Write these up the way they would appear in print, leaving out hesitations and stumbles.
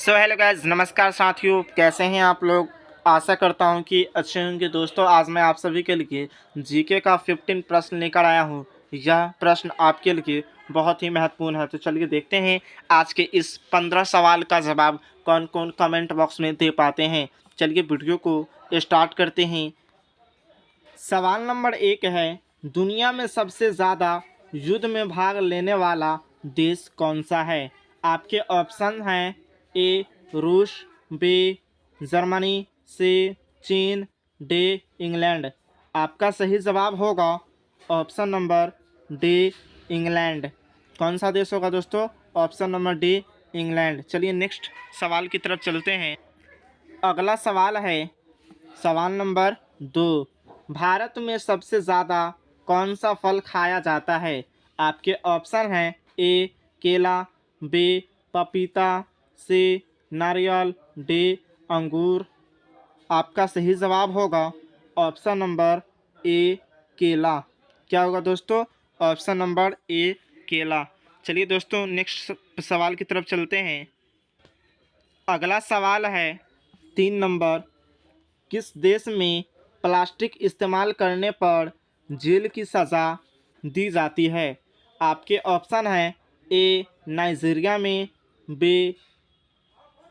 So hello guys, नमस्कार साथियों, कैसे हैं आप लोग। आशा करता हूं कि अच्छे होंगे। दोस्तों, आज मैं आप सभी के लिए जीके का 15 प्रश्न लेकर आया हूं। यह प्रश्न आपके लिए बहुत ही महत्वपूर्ण है। तो चलिए देखते हैं आज के इस 15 सवाल का जवाब कौन कौन कमेंट बॉक्स में दे पाते हैं। चलिए वीडियो को स्टार्ट करते हैं। सवाल नंबर 1 है, दुनिया में सबसे ज़्यादा युद्ध में भाग लेने वाला देश कौन सा है। आपके ऑप्शन हैं ए रूस, बी जर्मनी, सी चीन, डी इंग्लैंड। आपका सही जवाब होगा ऑप्शन नंबर डी इंग्लैंड। कौन सा देश होगा दोस्तों? Option number D England. चलिए नेक्स्ट सवाल की तरफ चलते हैं। अगला सवाल है सवाल नंबर 2, भारत में सबसे ज़्यादा कौन सा फल खाया जाता है। आपके ऑप्शन हैं ए केला, बी पपीता, सी नारियल, डी अंगूर। आपका सही जवाब होगा ऑप्शन नंबर ए केला। क्या होगा दोस्तों? ऑप्शन नंबर ए केला। चलिए दोस्तों नेक्स्ट सवाल की तरफ चलते हैं। अगला सवाल है 3 नंबर, किस देश में प्लास्टिक इस्तेमाल करने पर जेल की सज़ा दी जाती है। आपके ऑप्शन हैं ए नाइजीरिया में, बी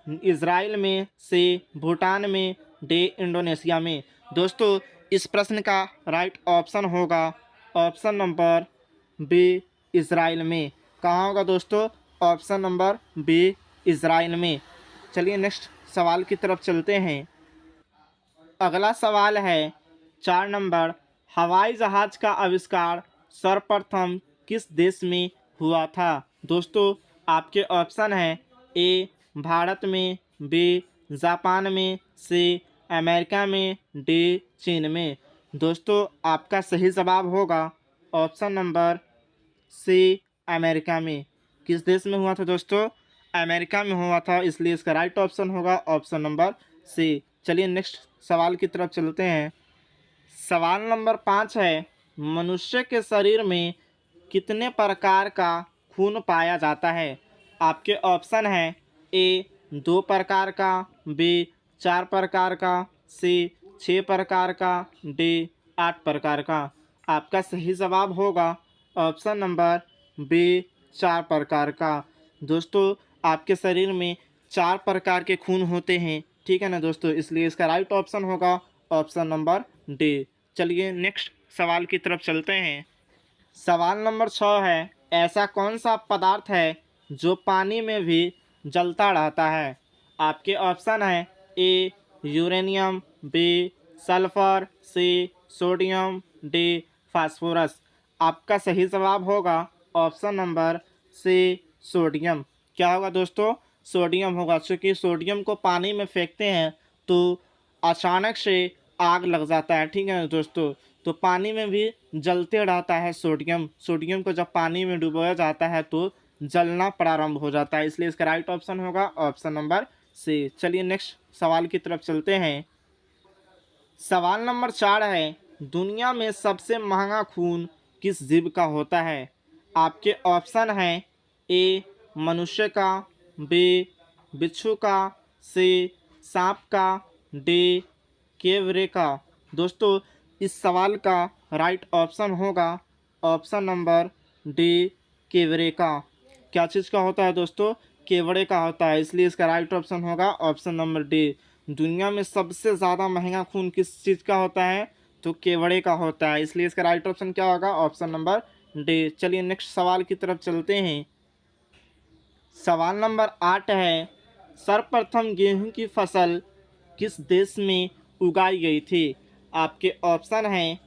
इज़राइल में, सी भूटान में, डी इंडोनेशिया में। दोस्तों, इस प्रश्न का राइट ऑप्शन होगा ऑप्शन नंबर बी इज़राइल में। कहाँ होगा दोस्तों? ऑप्शन नंबर बी इज़राइल में। चलिए नेक्स्ट सवाल की तरफ चलते हैं। अगला सवाल है 4 नंबर, हवाई जहाज़ का आविष्कार सर्वप्रथम किस देश में हुआ था। दोस्तों, आपके ऑप्शन हैं ए भारत में, बी जापान में, सी अमेरिका में, डी चीन में। दोस्तों, आपका सही जवाब होगा ऑप्शन नंबर सी अमेरिका में। किस देश में हुआ था दोस्तों? अमेरिका में हुआ था, इसलिए इसका राइट ऑप्शन होगा ऑप्शन नंबर सी। चलिए नेक्स्ट सवाल की तरफ चलते हैं। सवाल नंबर 5 है, मनुष्य के शरीर में कितने प्रकार का खून पाया जाता है। आपके ऑप्शन हैं ए 2 प्रकार का, बी 4 प्रकार का, सी 6 प्रकार का, डी 8 प्रकार का। आपका सही जवाब होगा ऑप्शन नंबर बी 4 प्रकार का। दोस्तों, आपके शरीर में 4 प्रकार के खून होते हैं, ठीक है ना दोस्तों, इसलिए इसका राइट ऑप्शन होगा ऑप्शन नंबर डी। चलिए नेक्स्ट सवाल की तरफ चलते हैं। सवाल नंबर 6 है, ऐसा कौन सा पदार्थ है जो पानी में भी जलता रहता है। आपके ऑप्शन हैं A uranium, B sulphur, C sodium, D phosphorus. आपका सही जवाब होगा ऑप्शन नंबर सी सोडियम। क्या होगा दोस्तों? सोडियम होगा, क्योंकि सोडियम को पानी में फेंकते हैं तो अचानक से आग लग जाता है, ठीक है ना दोस्तों। तो पानी में भी जलते रहता है सोडियम। सोडियम को जब पानी में डुबोया जाता है तो जलना प्रारंभ हो जाता है, इसलिए इसका राइट ऑप्शन होगा ऑप्शन नंबर सी। चलिए नेक्स्ट सवाल की तरफ चलते हैं। सवाल नंबर 4 है, दुनिया में सबसे महंगा खून किस जीव का होता है। आपके ऑप्शन हैं ए मनुष्य का, बी बिच्छू का, सी सांप का, डी केवड़े का। दोस्तों, इस सवाल का राइट ऑप्शन होगा ऑप्शन नंबर डी केवड़े का। क्या चीज़ का होता है दोस्तों? केवड़े का होता है, इसलिए इसका राइट ऑप्शन होगा ऑप्शन नंबर डी। दुनिया में सबसे ज़्यादा महंगा खून किस चीज़ का होता है? तो केवड़े का होता है, इसलिए इसका राइट ऑप्शन क्या होगा? Option number D. चलिए नेक्स्ट सवाल की तरफ चलते हैं। सवाल नंबर 8 है, सर्वप्रथम गेहूं की फसल किस देश में उगाई गई थी। आपके ऑप्शन हैं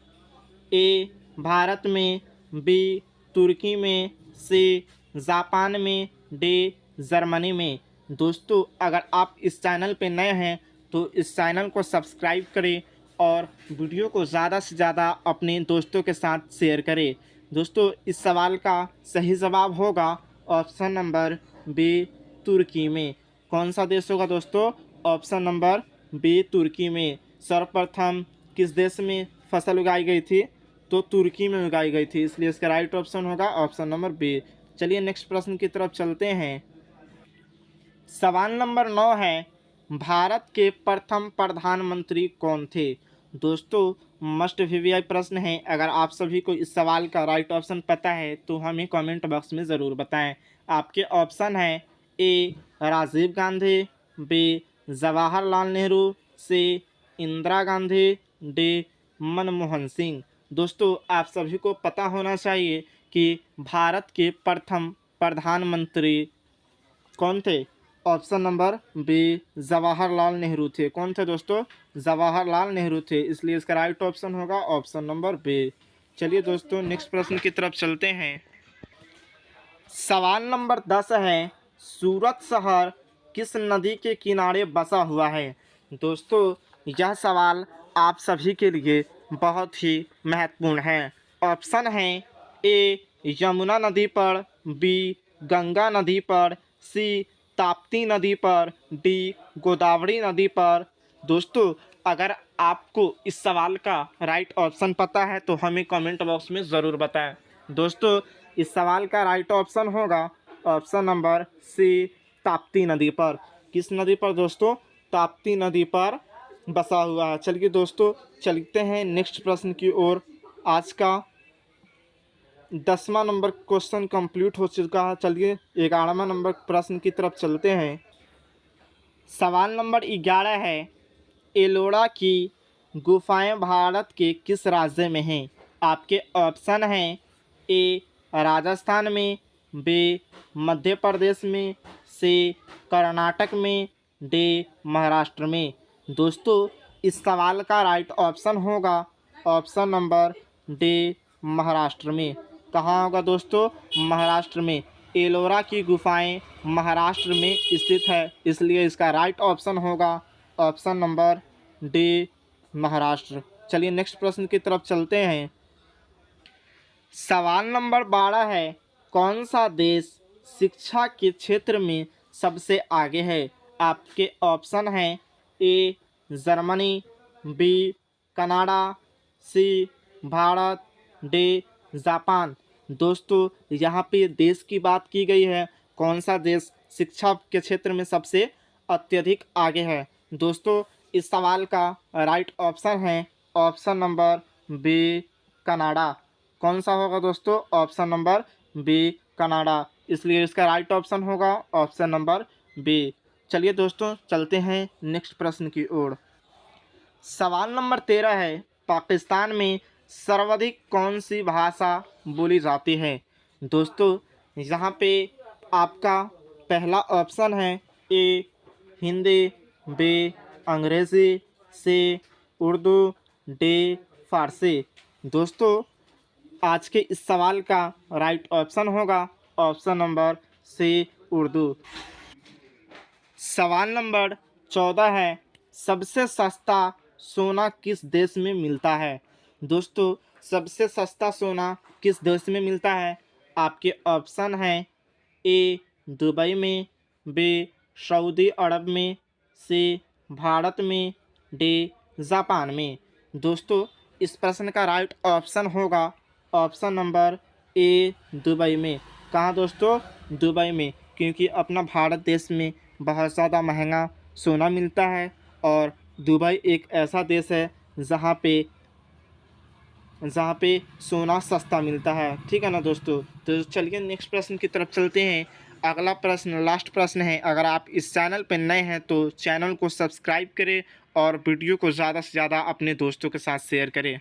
ए भारत में, बी तुर्की में, सी जापान में, डी जर्मनी में। दोस्तों, अगर आप इस चैनल पे नए हैं तो इस चैनल को सब्सक्राइब करें और वीडियो को ज़्यादा से ज़्यादा अपने दोस्तों के साथ शेयर करें। दोस्तों, इस सवाल का सही जवाब होगा ऑप्शन नंबर बी तुर्की में। कौन सा देश होगा दोस्तों? ऑप्शन नंबर बी तुर्की में। सर्वप्रथम किस देश में फसल उगाई गई थी? तो तुर्की में उगाई गई थी, इसलिए इसका राइट ऑप्शन होगा ऑप्शन नंबर बी। चलिए नेक्स्ट प्रश्न की तरफ चलते हैं। सवाल नंबर 9 है, भारत के प्रथम प्रधानमंत्री कौन थे? दोस्तों, मस्ट वीवीआई प्रश्न है। अगर आप सभी को इस सवाल का राइट ऑप्शन पता है तो हमें कमेंट बॉक्स में ज़रूर बताएं। आपके ऑप्शन है ए राजीव गांधी, बी जवाहरलाल नेहरू, सी इंदिरा गांधी, डी मनमोहन सिंह। दोस्तों, आप सभी को पता होना चाहिए कि भारत के प्रथम प्रधानमंत्री कौन थे? Option number B Jawaharlal Nehru थे। कौन थे दोस्तों? जवाहरलाल नेहरू थे, इसलिए इसका राइट ऑप्शन होगा ऑप्शन नंबर बी। चलिए दोस्तों, नेक्स्ट प्रश्न की तरफ चलते हैं। सवाल नंबर 10 है, सूरत शहर किस नदी के किनारे बसा हुआ है? दोस्तों, यह सवाल आप सभी के लिए बहुत ही महत्वपूर्ण है। ऑप्शन है ए यमुना नदी पर, बी गंगा नदी पर, सी ताप्ती नदी पर, डी गोदावरी नदी पर। दोस्तों, अगर आपको इस सवाल का राइट ऑप्शन पता है तो हमें कमेंट बॉक्स में ज़रूर बताएं। दोस्तों, इस सवाल का राइट ऑप्शन होगा ऑप्शन नंबर सी ताप्ती नदी पर। किस नदी पर दोस्तों? ताप्ती नदी पर बसा हुआ है। चलिए दोस्तों, चलते हैं नेक्स्ट प्रश्न की ओर। आज का 10वां नंबर क्वेश्चन कंप्लीट हो चुका है। चलिए 11वां नंबर प्रश्न की तरफ चलते हैं। सवाल नंबर 11 है, एलोरा की गुफाएं भारत के किस राज्य में हैं? आपके ऑप्शन हैं ए राजस्थान में, बी मध्य प्रदेश में, सी कर्नाटक में, डी महाराष्ट्र में। दोस्तों, इस सवाल का राइट ऑप्शन होगा ऑप्शन नंबर डी महाराष्ट्र में। कहाँ होगा दोस्तों? महाराष्ट्र में। एलोरा की गुफाएं महाराष्ट्र में स्थित है, इसलिए इसका राइट ऑप्शन होगा ऑप्शन नंबर डी महाराष्ट्र। चलिए नेक्स्ट प्रश्न की तरफ चलते हैं। सवाल नंबर 12 है, कौन सा देश शिक्षा के क्षेत्र में सबसे आगे है? आपके ऑप्शन हैं A Germany, B Canada, C Bharat, D Japan. दोस्तों, यहाँ पे देश की बात की गई है, कौन सा देश शिक्षा के क्षेत्र में सबसे अत्यधिक आगे है? दोस्तों, इस सवाल का राइट ऑप्शन है ऑप्शन नंबर बी कनाडा। कौन सा होगा दोस्तों? ऑप्शन नंबर बी कनाडा, इसलिए इसका राइट ऑप्शन होगा ऑप्शन नंबर बी। चलिए दोस्तों, चलते हैं नेक्स्ट प्रश्न की ओर। सवाल नंबर 13 है, पाकिस्तान में सर्वाधिक कौन सी भाषा बोली जाती है? दोस्तों, यहाँ पे आपका पहला ऑप्शन है ए हिंदी, बी अंग्रेज़ी, सी उर्दू, डी फारसी। दोस्तों, आज के इस सवाल का राइट ऑप्शन होगा ऑप्शन नंबर सी उर्दू। सवाल नंबर 14 है, सबसे सस्ता सोना किस देश में मिलता है? दोस्तों, सबसे सस्ता सोना किस देश में मिलता है? आपके ऑप्शन हैं ए दुबई में, बी सऊदी अरब में, सी भारत में, डी जापान में। दोस्तों, इस प्रश्न का राइट ऑप्शन होगा ऑप्शन नंबर ए दुबई में। कहाँ दोस्तों? दुबई में, क्योंकि अपना भारत देश में बहुत ज़्यादा महंगा सोना मिलता है और दुबई एक ऐसा देश है जहाँ पे सोना सस्ता मिलता है। ठीक है ना दोस्तों? तो चलिए नेक्स्ट प्रश्न की तरफ चलते हैं। अगला प्रश्न लास्ट प्रश्न है। अगर आप इस चैनल पर नए हैं तो चैनल को सब्सक्राइब करें और वीडियो को ज़्यादा से ज़्यादा अपने दोस्तों के साथ शेयर करें।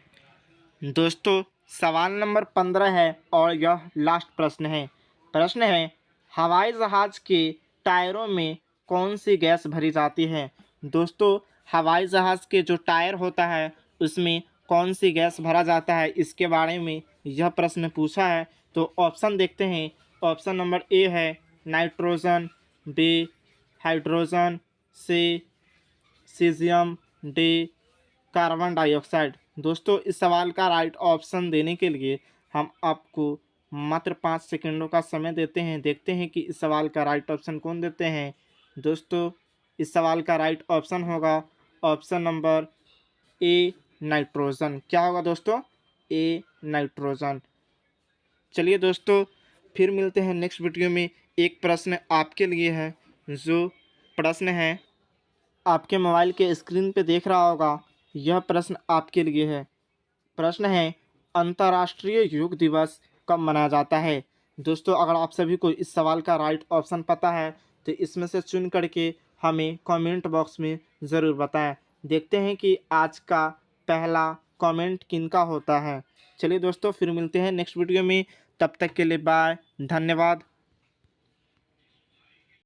दोस्तों, सवाल नंबर 15 है और यह लास्ट प्रश्न है। प्रश्न है, हवाई जहाज़ के टायरों में कौन सी गैस भरी जाती है? दोस्तों, हवाई जहाज़ के जो टायर होता है उसमें कौन सी गैस भरा जाता है, इसके बारे में यह प्रश्न पूछा है। तो ऑप्शन देखते हैं। ऑप्शन नंबर ए है नाइट्रोजन, बी हाइड्रोजन, सी सीजियम, डी कार्बन डाइऑक्साइड। दोस्तों, इस सवाल का राइट ऑप्शन देने के लिए हम आपको मात्र 5 सेकंडों का समय देते हैं। देखते हैं कि इस सवाल का राइट ऑप्शन कौन देते हैं। दोस्तों, इस सवाल का राइट ऑप्शन होगा ऑप्शन नंबर ए नाइट्रोजन। क्या होगा दोस्तों? A nitrogen. चलिए दोस्तों, फिर मिलते हैं नेक्स्ट वीडियो में। एक प्रश्न आपके लिए है जो प्रश्न है, आपके मोबाइल के स्क्रीन पे देख रहा होगा। यह प्रश्न आपके लिए है। प्रश्न है, अंतर्राष्ट्रीय योग दिवस कब मनाया जाता है। दोस्तों, अगर आप सभी को इस सवाल का राइट ऑप्शन पता है तो इसमें से चुन करके हमें कमेंट बॉक्स में ज़रूर बताएं। देखते हैं कि आज का पहला कमेंट किनका होता है। चलिए दोस्तों, फिर मिलते हैं नेक्स्ट वीडियो में। तब तक के लिए बाय, धन्यवाद।